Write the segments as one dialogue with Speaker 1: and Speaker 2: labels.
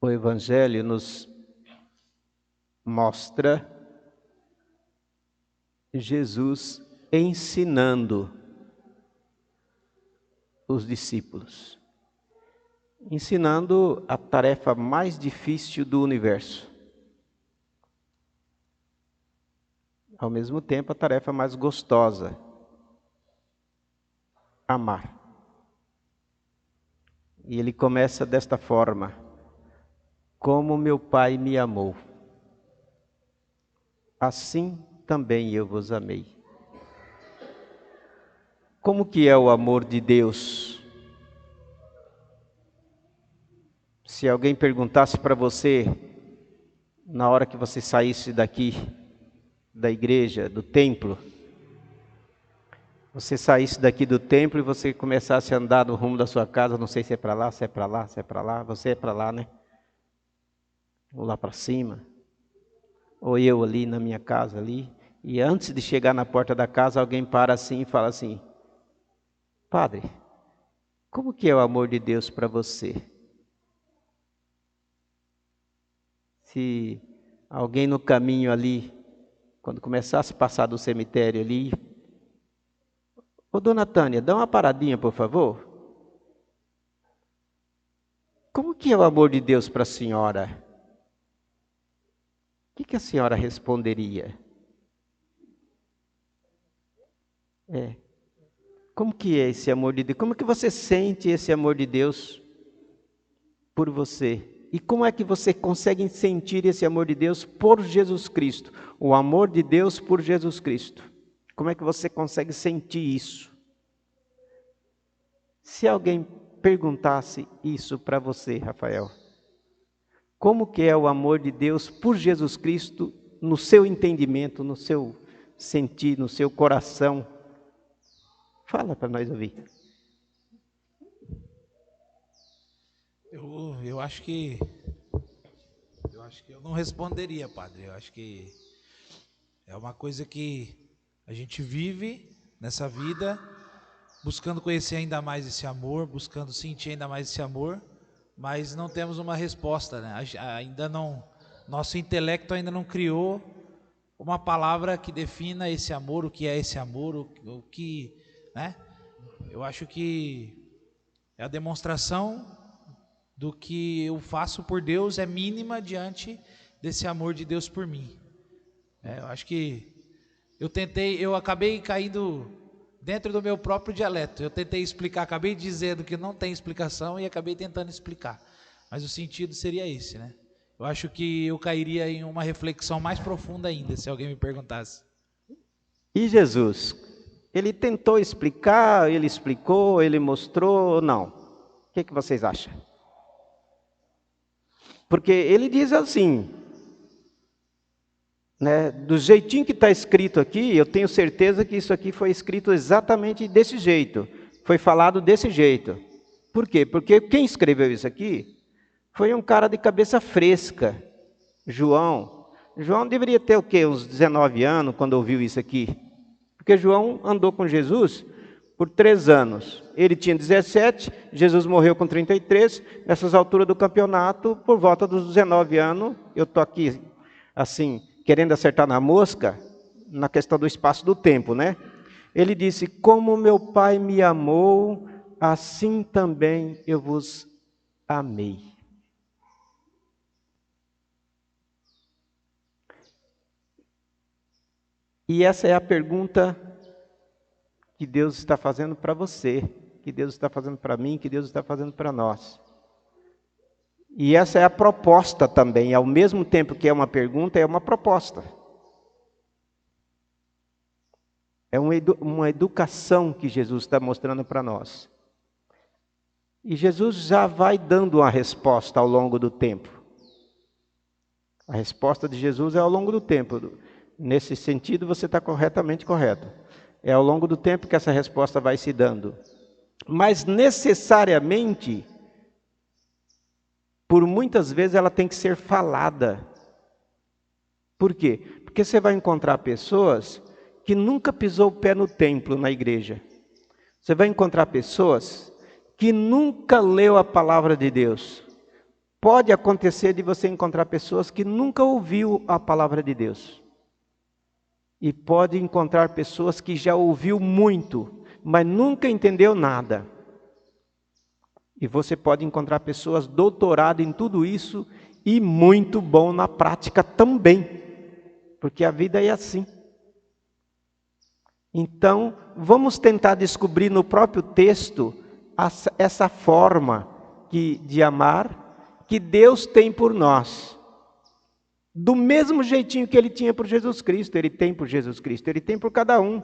Speaker 1: O Evangelho nos mostra Jesus ensinando os discípulos, ensinando a tarefa mais difícil do universo. Ao mesmo tempo, a tarefa mais gostosa: amar. E ele começa desta forma: como meu Pai me amou, assim também eu vos amei. Como que é o amor de Deus? Se alguém perguntasse para você, na hora que você saísse daqui, da igreja, do templo, você saísse daqui do templo e você começasse a andar no rumo da sua casa, não sei se é para lá, se é para lá, se é para lá, você é para lá, né? Ou lá para cima, ou eu ali na minha casa ali, e antes de chegar na porta da casa, alguém para assim e fala assim: Padre, como que é o amor de Deus para você? Se alguém no caminho ali, quando começasse a passar do cemitério ali: ô dona Tânia, dá uma paradinha por favor. Como que é o amor de Deus para a senhora? O que a senhora responderia? Como que é esse amor de Deus? Como que você sente esse amor de Deus por você? E como é que você consegue sentir esse amor de Deus por Jesus Cristo? O amor de Deus por Jesus Cristo. Como é que você consegue sentir isso? Se alguém perguntasse isso para você, Rafael, como que é o amor de Deus por Jesus Cristo no seu entendimento, no seu sentir, no seu coração? Fala para nós ouvir.
Speaker 2: Eu acho que eu não responderia, padre. Eu acho que é uma coisa que a gente vive nessa vida, buscando conhecer ainda mais esse amor, buscando sentir ainda mais esse amor, mas não temos uma resposta, né? Ainda não, nosso intelecto ainda não criou uma palavra que defina esse amor, o que é esse amor, o que, né? Eu acho que é a demonstração do que eu faço por Deus é mínima diante desse amor de Deus por mim. Eu acho que eu acabei caindo dentro do meu próprio dialeto. Eu tentei explicar, acabei dizendo que não tem explicação e acabei tentando explicar. Mas o sentido seria esse, né? Eu acho que eu cairia em uma reflexão mais profunda ainda, se alguém me perguntasse.
Speaker 1: E Jesus? Ele tentou explicar, ele explicou, ele mostrou, não? O que vocês acham? Porque ele diz assim, né, do jeitinho que está escrito aqui, eu tenho certeza que isso aqui foi escrito exatamente desse jeito, foi falado desse jeito. Por quê? Porque quem escreveu isso aqui foi um cara de cabeça fresca, João. João deveria ter o quê? Uns 19 anos quando ouviu isso aqui. Porque João andou com Jesus por 3 anos. Ele tinha 17, Jesus morreu com 33. Nessas alturas do campeonato, por volta dos 19 anos, eu estou aqui, assim, querendo acertar na mosca, na questão do espaço do tempo, né? Ele disse: como meu Pai me amou, assim também eu vos amei. E essa é a pergunta que Deus está fazendo para você, que Deus está fazendo para mim, que Deus está fazendo para nós. E essa é a proposta também, ao mesmo tempo que é uma pergunta, é uma proposta. É uma educação que Jesus está mostrando para nós. E Jesus já vai dando uma resposta ao longo do tempo. A resposta de Jesus é ao longo do tempo. Nesse sentido, você está corretamente correto. É ao longo do tempo que essa resposta vai se dando. Mas necessariamente, por muitas vezes ela tem que ser falada. Por quê? Porque você vai encontrar pessoas que nunca pisou o pé no templo, na igreja. Você vai encontrar pessoas que nunca leu a palavra de Deus. pode acontecer de você encontrar pessoas que nunca ouviu a palavra de Deus. E pode encontrar pessoas que já ouviu muito, mas nunca entendeu nada. E você pode encontrar pessoas doutoradas em tudo isso e muito bom na prática também. Porque a vida é assim. Então, vamos tentar descobrir no próprio texto essa forma de amar que Deus tem por nós. Do mesmo jeitinho que Ele tinha por Jesus Cristo, Ele tem por Jesus Cristo, Ele tem por cada um.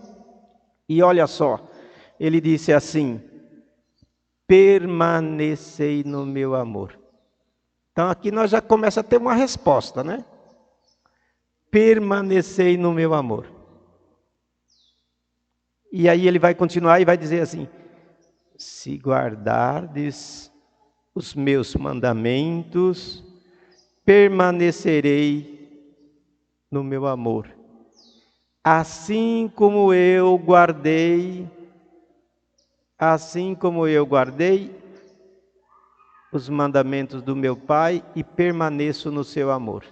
Speaker 1: E olha só, Ele disse assim: permanecei no meu amor. Então aqui nós já começa a ter uma resposta, né? Permanecei no meu amor. E aí ele vai continuar e vai dizer assim: se guardardes os meus mandamentos, permanecerei no meu amor. Assim como eu guardei os mandamentos do meu Pai e permaneço no seu amor.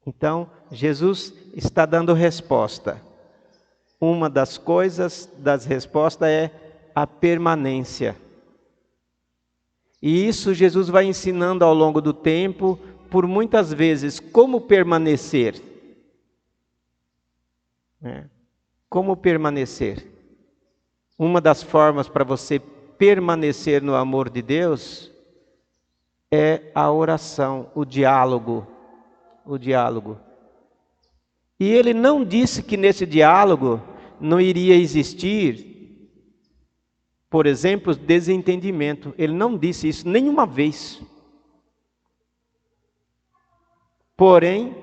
Speaker 1: Então, Jesus está dando resposta. Uma das respostas é a permanência. E isso Jesus vai ensinando ao longo do tempo, por muitas vezes, como permanecer. Como permanecer? Uma das formas para você permanecer no amor de Deus é a oração, o diálogo. E ele não disse que nesse diálogo não iria existir, por exemplo, desentendimento. Ele não disse isso nenhuma vez. Porém,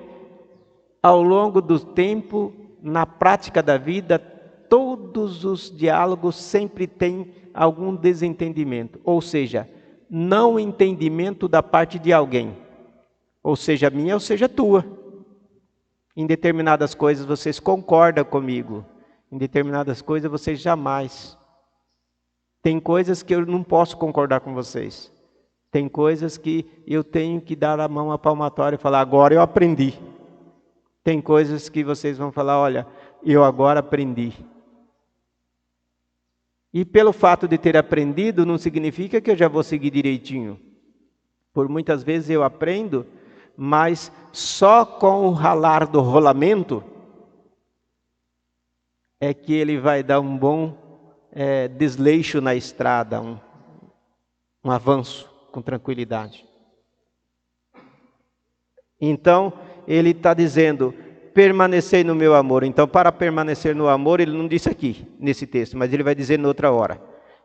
Speaker 1: ao longo do tempo, na prática da vida, todos os diálogos sempre têm algum desentendimento. Ou seja, não entendimento da parte de alguém. Ou seja minha, ou seja tua. Em determinadas coisas vocês concordam comigo. Em determinadas coisas vocês jamais. Tem coisas que eu não posso concordar com vocês. Tem coisas que eu tenho que dar a mão à palmatória e falar: agora eu aprendi. Tem coisas que vocês vão falar: olha, eu agora aprendi. E pelo fato de ter aprendido, não significa que eu já vou seguir direitinho. Por muitas vezes eu aprendo, mas só com o ralar do rolamento é que ele vai dar um bom desleixo na estrada, um avanço com tranquilidade. Então, ele está dizendo: permanecei no meu amor. Então, para permanecer no amor, ele não disse aqui, nesse texto, mas ele vai dizer noutra hora.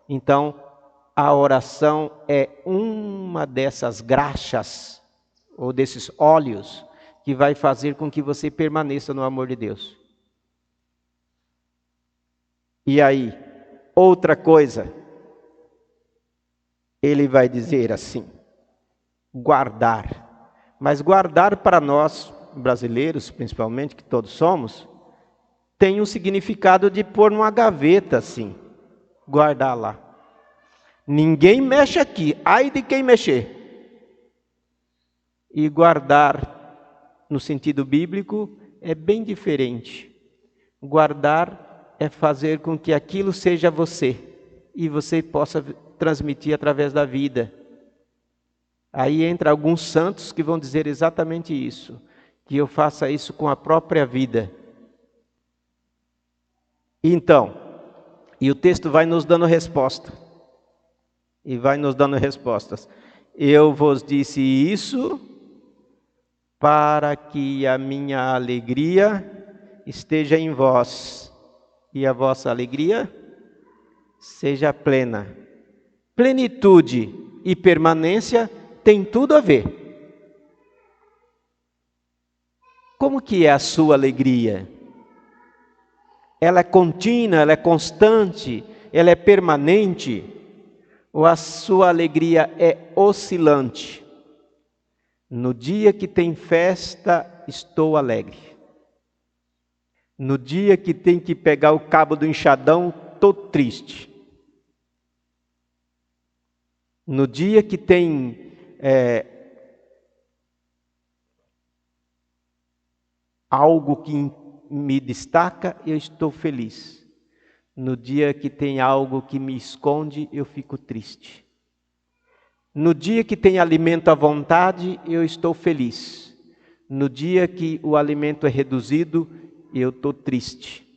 Speaker 1: Então, a oração é uma dessas graxas, ou desses óleos, que vai fazer com que você permaneça no amor de Deus. E aí, outra coisa, ele vai dizer assim: guardar. Mas guardar para nós, brasileiros principalmente, que todos somos, tem um significado de pôr numa gaveta assim, guardar lá. Ninguém mexe aqui, ai de quem mexer. E guardar, no sentido bíblico, é bem diferente. Guardar é fazer com que aquilo seja você, e você possa transmitir através da vida. Aí entra alguns santos que vão dizer exatamente isso, que eu faça isso com a própria vida. Então, e o texto vai nos dando resposta. E vai nos dando respostas. Eu vos disse isso para que a minha alegria esteja em vós e a vossa alegria seja plena. Plenitude e permanência tem tudo a ver. Como que é a sua alegria? Ela é contínua, ela é constante, ela é permanente? Ou a sua alegria é oscilante? No dia que tem festa, estou alegre. No dia que tem que pegar o cabo do enxadão, estou triste. No dia que tem algo que me destaca, eu estou feliz. No dia que tem algo que me esconde, eu fico triste. No dia que tem alimento à vontade, eu estou feliz. No dia que o alimento é reduzido, eu estou triste.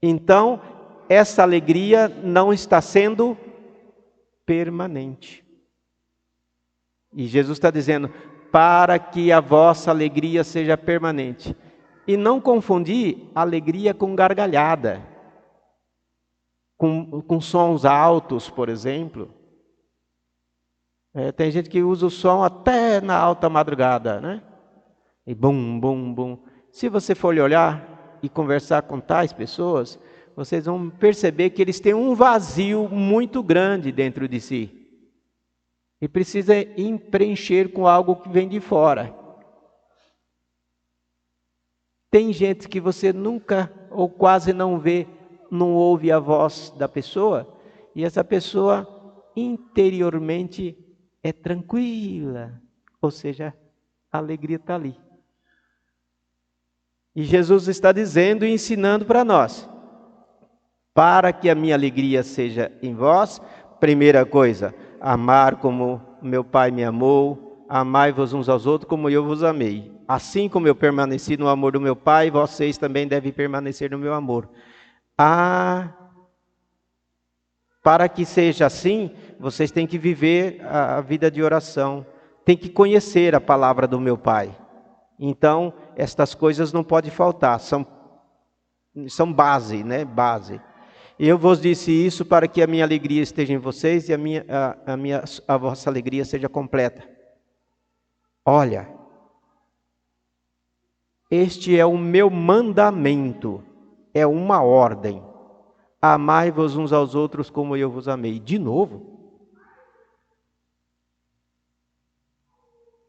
Speaker 1: Então, essa alegria não está sendo permanente. E Jesus está dizendo, para que a vossa alegria seja permanente. E não confundir alegria com gargalhada, com sons altos, por exemplo. Tem gente que usa o som até na alta madrugada, né? E bum, bum, bum. Se você for olhar e conversar com tais pessoas, vocês vão perceber que eles têm um vazio muito grande dentro de si. E precisa preencher com algo que vem de fora. Tem gente que você nunca ou quase não vê, não ouve a voz da pessoa, e essa pessoa interiormente é tranquila, ou seja, a alegria está ali. E Jesus está dizendo e ensinando para nós, para que a minha alegria seja em vós, primeira coisa, amar como meu Pai me amou, amai-vos uns aos outros como eu vos amei. Assim como eu permaneci no amor do meu Pai, vocês também devem permanecer no meu amor. Para que seja assim, vocês têm que viver a vida de oração, têm que conhecer a palavra do meu Pai. Então, estas coisas não podem faltar, são base, né? Base. Eu vos disse isso para que a minha alegria esteja em vocês e a vossa alegria seja completa. Olha, este é o meu mandamento, é uma ordem. Amai-vos uns aos outros como eu vos amei. De novo.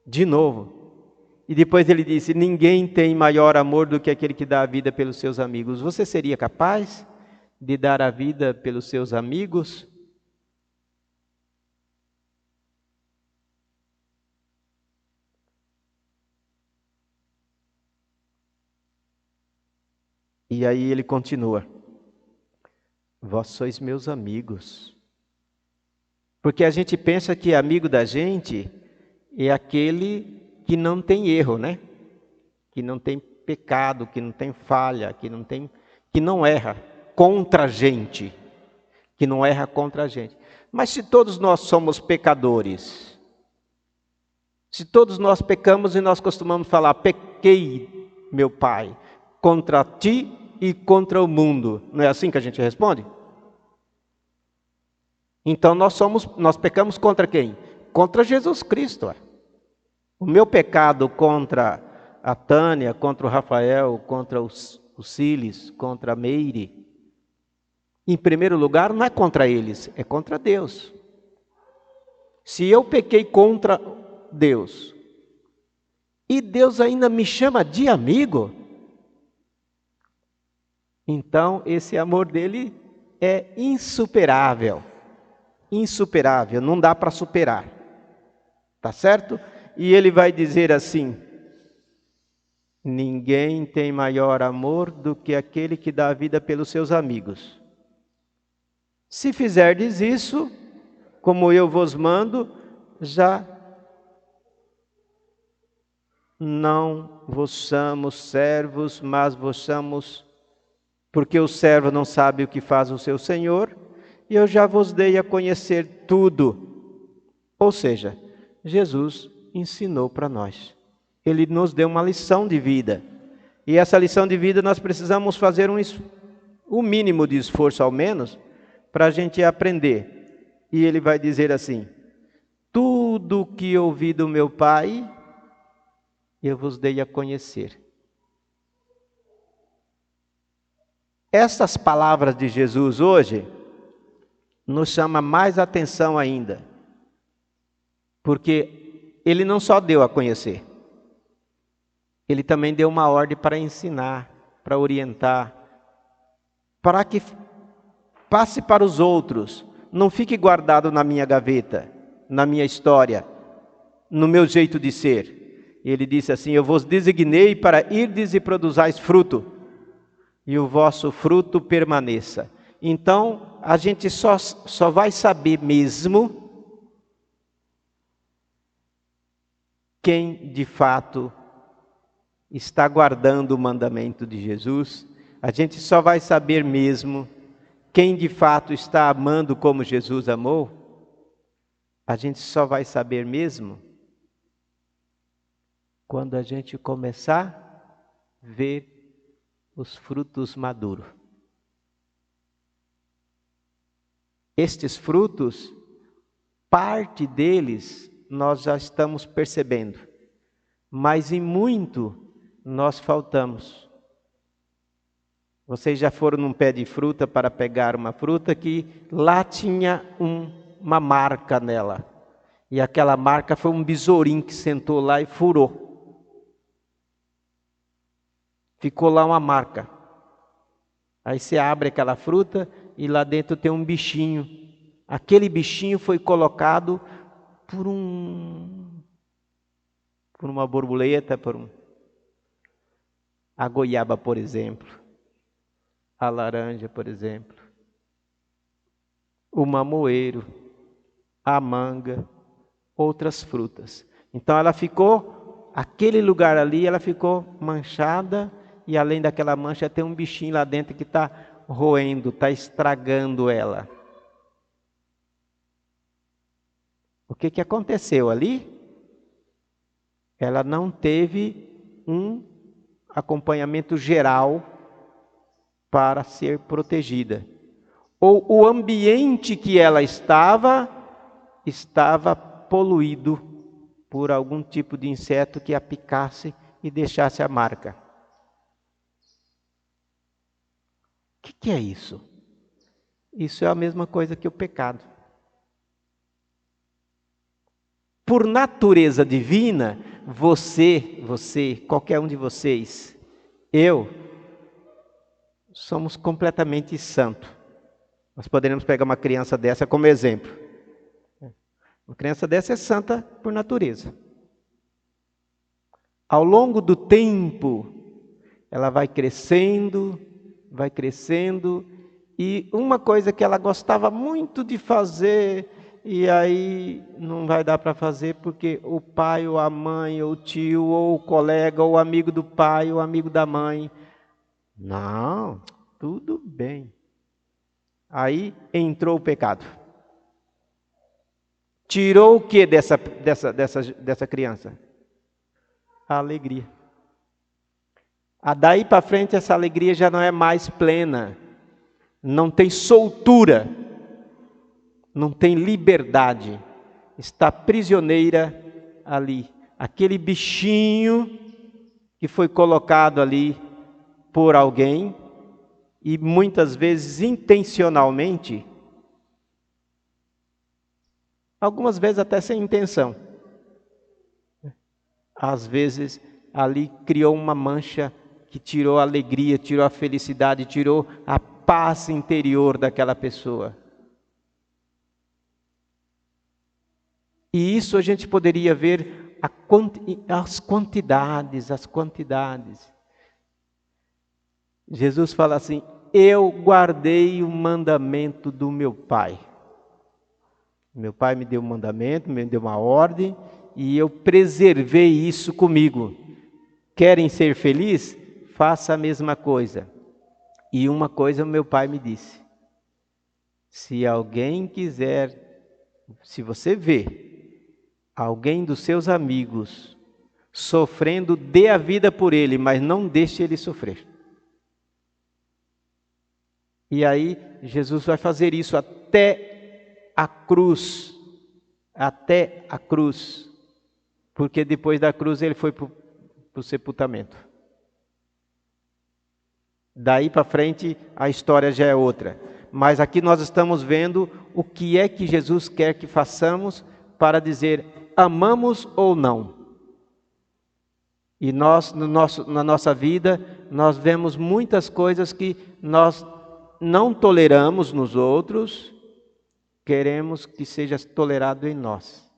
Speaker 1: De novo. E depois ele disse, ninguém tem maior amor do que aquele que dá a vida pelos seus amigos. Você seria capaz de dar a vida pelos seus amigos? E aí ele continua. Vós sois meus amigos. Porque a gente pensa que amigo da gente é aquele que não tem erro, né? Que não tem pecado, que não tem falha, que não erra contra a gente. Que não erra contra a gente. Mas se todos nós somos pecadores, se todos nós pecamos e nós costumamos falar, pequei, meu Pai, contra ti e contra o mundo. Não é assim que a gente responde? Então nós pecamos contra quem? Contra Jesus Cristo. O meu pecado contra a Tânia, contra o Rafael, contra o Siles, contra a Meire, em primeiro lugar não é contra eles, é contra Deus. Se eu pequei contra Deus, e Deus ainda me chama de amigo, então esse amor dele é insuperável. Insuperável, não dá para superar. Tá certo? E ele vai dizer assim, ninguém tem maior amor do que aquele que dá a vida pelos seus amigos. Se fizerdes isso, como eu vos mando, já não vos chamamos servos, mas vos chamamos, porque o servo não sabe o que faz o seu senhor, e eu já vos dei a conhecer tudo. Ou seja, Jesus ensinou para nós. Ele nos deu uma lição de vida. E essa lição de vida nós precisamos fazer o mínimo de esforço, ao menos, para a gente aprender. E ele vai dizer assim, tudo que ouvi do meu Pai, eu vos dei a conhecer. Essas palavras de Jesus hoje nos chama mais atenção ainda, porque ele não só deu a conhecer, ele também deu uma ordem para ensinar, para orientar, para que passe para os outros, não fique guardado na minha gaveta, na minha história, no meu jeito de ser. E ele disse assim: eu vos designei para irdes e produzais fruto, e o vosso fruto permaneça. Então, a gente só vai saber mesmo quem de fato está guardando o mandamento de Jesus. A gente só vai saber mesmo quem de fato está amando como Jesus amou. A gente só vai saber mesmo quando a gente começar a ver os frutos maduros. Estes frutos, parte deles nós já estamos percebendo, mas em muito nós faltamos. Vocês já foram num pé de fruta para pegar uma fruta que lá tinha uma marca nela. E aquela marca foi um besourinho que sentou lá e furou. Ficou lá uma marca. Aí você abre aquela fruta e lá dentro tem um bichinho. Aquele bichinho foi colocado por uma borboleta, a goiaba, por exemplo, a laranja, por exemplo, o mamoeiro, a manga, outras frutas. Então ela ficou, aquele lugar ali, ela ficou manchada. E além daquela mancha tem um bichinho lá dentro que está roendo, está estragando ela. O que aconteceu ali? Ela não teve um acompanhamento geral para ser protegida. Ou o ambiente que ela estava poluído por algum tipo de inseto que a picasse e deixasse a marca. O que é isso? Isso é a mesma coisa que o pecado. Por natureza divina, você, qualquer um de vocês, eu, somos completamente santos. Nós poderíamos pegar uma criança dessa como exemplo. Uma criança dessa é santa por natureza. Ao longo do tempo, ela vai crescendo, e uma coisa que ela gostava muito de fazer, e aí não vai dar para fazer porque o pai, ou a mãe, ou o tio, ou o colega, ou o amigo do pai, ou o amigo da mãe. Não, tudo bem. Aí entrou o pecado. Tirou o que dessa criança? A alegria. Daí para frente essa alegria já não é mais plena. Não tem soltura. Não tem liberdade. Está prisioneira ali. Aquele bichinho que foi colocado ali por alguém, e muitas vezes intencionalmente, algumas vezes até sem intenção. Às vezes ali criou uma mancha que tirou a alegria, tirou a felicidade, tirou a paz interior daquela pessoa. E isso a gente poderia ver as quantidades. Jesus fala assim: eu guardei o mandamento do meu Pai. Meu Pai me deu um mandamento, me deu uma ordem, e eu preservei isso comigo. Querem ser felizes? Faça a mesma coisa. E uma coisa o meu Pai me disse: se alguém quiser, se você vê alguém dos seus amigos sofrendo, dê a vida por ele, mas não deixe ele sofrer. E aí Jesus vai fazer isso até a cruz. Até a cruz. Porque depois da cruz ele foi para o sepultamento. Daí para frente a história já é outra. Mas aqui nós estamos vendo o que é que Jesus quer que façamos para dizer amamos ou não. E nós, na nossa vida, nós vemos muitas coisas que nós não toleramos nos outros, queremos que seja tolerado em nós.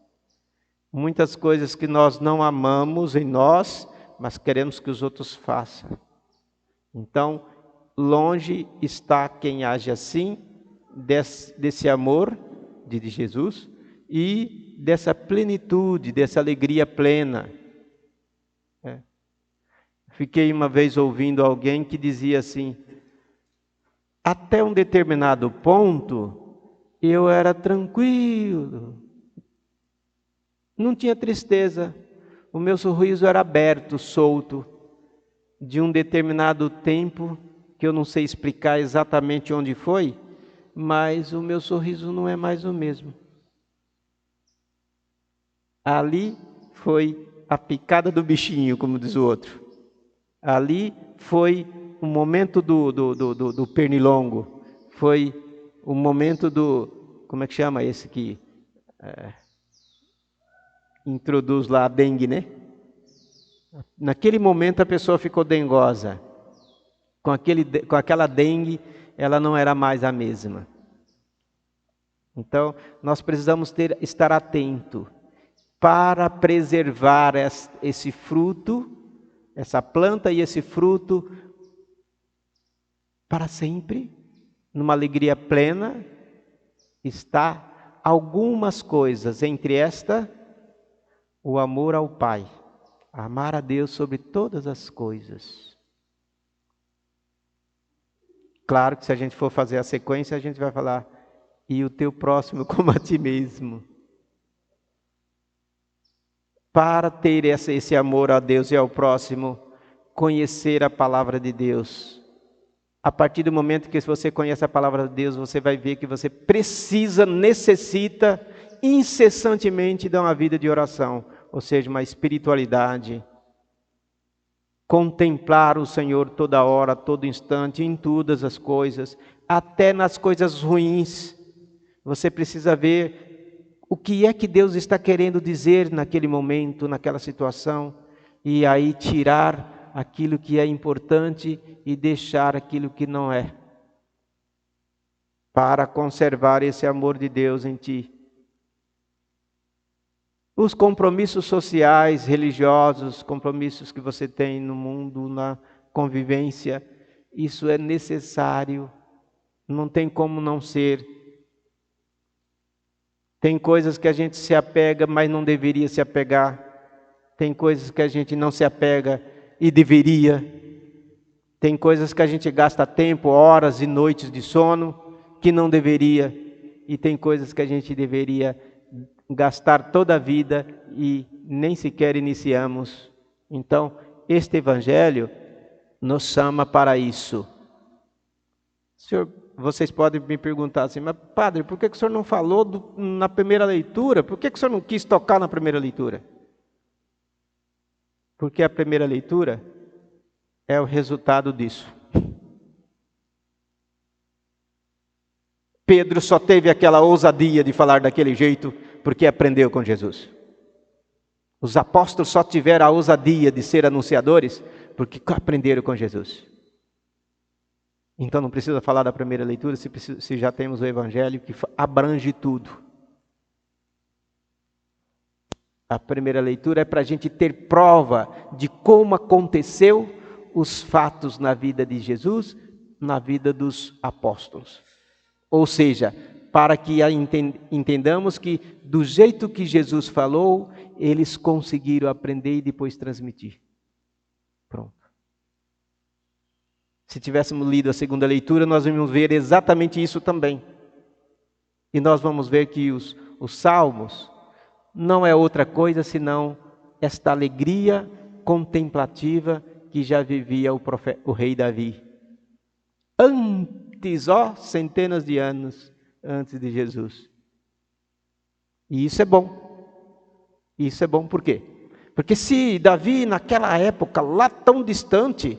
Speaker 1: Muitas coisas que nós não amamos em nós, mas queremos que os outros façam. Então, longe está quem age assim, desse amor de Jesus e dessa plenitude, dessa alegria plena. Fiquei uma vez ouvindo alguém que dizia assim: até um determinado ponto, eu era tranquilo, não tinha tristeza, o meu sorriso era aberto, solto. De um determinado tempo, que eu não sei explicar exatamente onde foi, mas o meu sorriso não é mais o mesmo. Ali foi a picada do bichinho, como diz o outro. Ali foi o momento do pernilongo. Foi o momento do... Como é que chama esse que introduz lá a dengue, né? Naquele momento a pessoa ficou dengosa. Com aquela dengue, ela não era mais a mesma. Então, nós precisamos estar atento para preservar esse fruto, essa planta e esse fruto para sempre, numa alegria plena. Está algumas coisas, entre esta, o amor ao Pai, amar a Deus sobre todas as coisas. Claro que se a gente for fazer a sequência, a gente vai falar, e o teu próximo como a ti mesmo. Para ter esse amor a Deus e ao próximo, conhecer a palavra de Deus. A partir do momento que você conhece a palavra de Deus, você vai ver que você necessita incessantemente de uma vida de oração, ou seja, uma espiritualidade. Contemplar o Senhor toda hora, todo instante, em todas as coisas, até nas coisas ruins. Você precisa ver o que é que Deus está querendo dizer naquele momento, naquela situação, e aí tirar aquilo que é importante e deixar aquilo que não é, para conservar esse amor de Deus em ti. Os compromissos sociais, religiosos, compromissos que você tem no mundo, na convivência, isso é necessário, não tem como não ser. Tem coisas que a gente se apega, mas não deveria se apegar. Tem coisas que a gente não se apega e deveria. Tem coisas que a gente gasta tempo, horas e noites de sono, que não deveria. E tem coisas que a gente deveria gastar toda a vida e nem sequer iniciamos. Então, este Evangelho nos chama para isso. Senhor, vocês podem me perguntar assim, mas padre, por que o senhor não falou na primeira leitura? Por que o senhor não quis tocar na primeira leitura? Porque a primeira leitura é o resultado disso. Pedro só teve aquela ousadia de falar daquele jeito porque aprendeu com Jesus. Os apóstolos só tiveram a ousadia de ser anunciadores porque aprenderam com Jesus. Então não precisa falar da primeira leitura se já temos o Evangelho que abrange tudo. A primeira leitura é para a gente ter prova de como aconteceu os fatos na vida de Jesus, na vida dos apóstolos. Ou seja, para que entendamos que do jeito que Jesus falou, eles conseguiram aprender e depois transmitir. Pronto. Se tivéssemos lido a segunda leitura, nós vamos ver exatamente isso também. E nós vamos ver que os salmos não é outra coisa senão esta alegria contemplativa que já vivia o rei Davi. Antes, centenas de anos antes de Jesus. E isso é bom. Isso é bom por quê? Porque se Davi, naquela época, lá tão distante,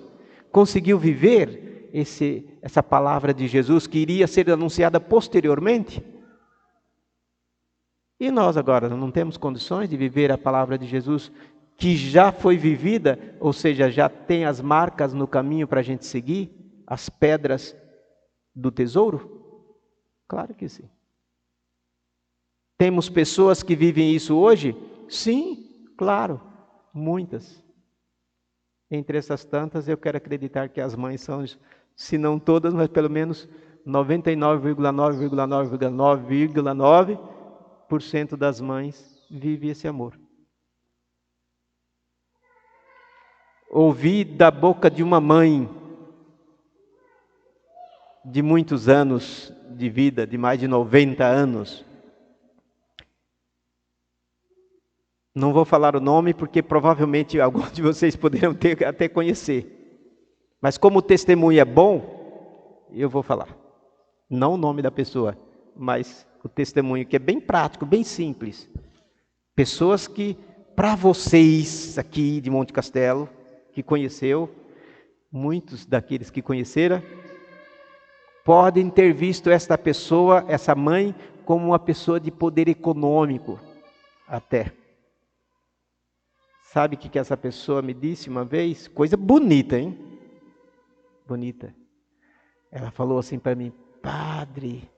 Speaker 1: conseguiu viver essa palavra de Jesus que iria ser anunciada posteriormente, e nós agora não temos condições de viver a palavra de Jesus que já foi vivida, ou seja, já tem as marcas no caminho para a gente seguir, as pedras do tesouro? Claro que sim. Temos pessoas que vivem isso hoje? Sim, claro, muitas. Entre essas tantas, eu quero acreditar que as mães são, se não todas, mas pelo menos 99,9,9,9,9% das mães vive esse amor. Ouvi da boca de uma mãe de muitos anos de vida, de mais de 90 anos. Não vou falar o nome porque provavelmente alguns de vocês poderão até conhecer. Mas como o testemunho é bom, eu vou falar. Não o nome da pessoa, mas o testemunho que é bem prático, bem simples. Pessoas que, para vocês aqui de Monte Castelo, que conheceu, muitos daqueles que conheceram, podem ter visto esta pessoa, essa mãe, como uma pessoa de poder econômico, até. Sabe o que essa pessoa me disse uma vez? Coisa bonita, hein? Bonita. Ela falou assim para mim: Padre,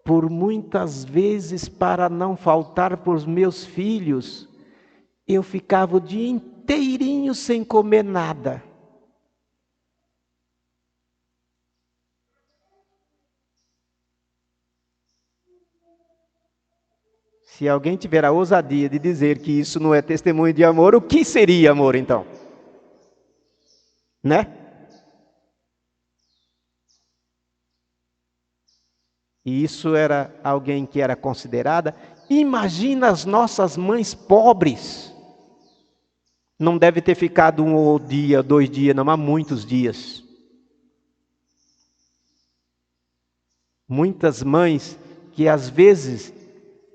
Speaker 1: por muitas vezes, para não faltar para os meus filhos, eu ficava o dia inteirinho sem comer nada. Se alguém tiver a ousadia de dizer que isso não é testemunho de amor, o que seria amor então? Né? E isso era alguém que era considerada. Imagina as nossas mães pobres. Não deve ter ficado 1 dia, 2 dias, não, há muitos dias. Muitas mães que às vezes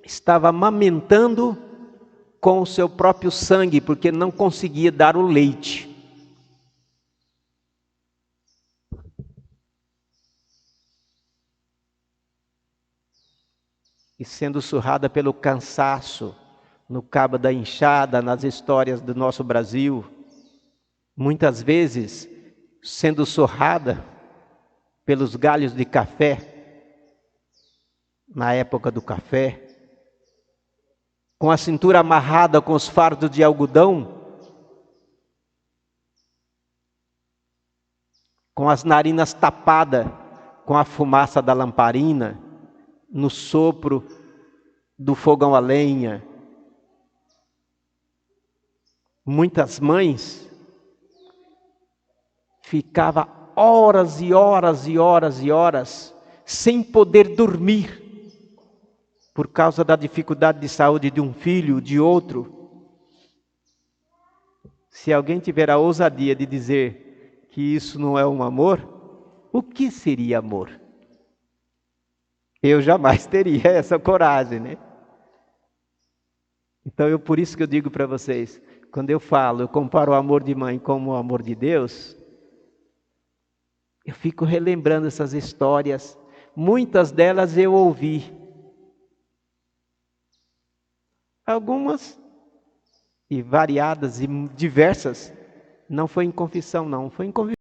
Speaker 1: estavam amamentando com o seu próprio sangue, porque não conseguia dar o leite. E sendo surrada pelo cansaço, no cabo da enxada, nas histórias do nosso Brasil, muitas vezes sendo surrada pelos galhos de café, na época do café, com a cintura amarrada com os fardos de algodão, com as narinas tapadas com a fumaça da lamparina, no sopro do fogão a lenha. Muitas mães ficavam horas e horas e horas e horas sem poder dormir, por causa da dificuldade de saúde de um filho, de outro. Se alguém tiver a ousadia de dizer que isso não é um amor, o que seria amor? Eu jamais teria essa coragem, né? Então, por isso que eu digo para vocês, quando eu comparo o amor de mãe com o amor de Deus, eu fico relembrando essas histórias. Muitas delas eu ouvi. Algumas, e variadas e diversas, não foi em confissão não, foi em convivência.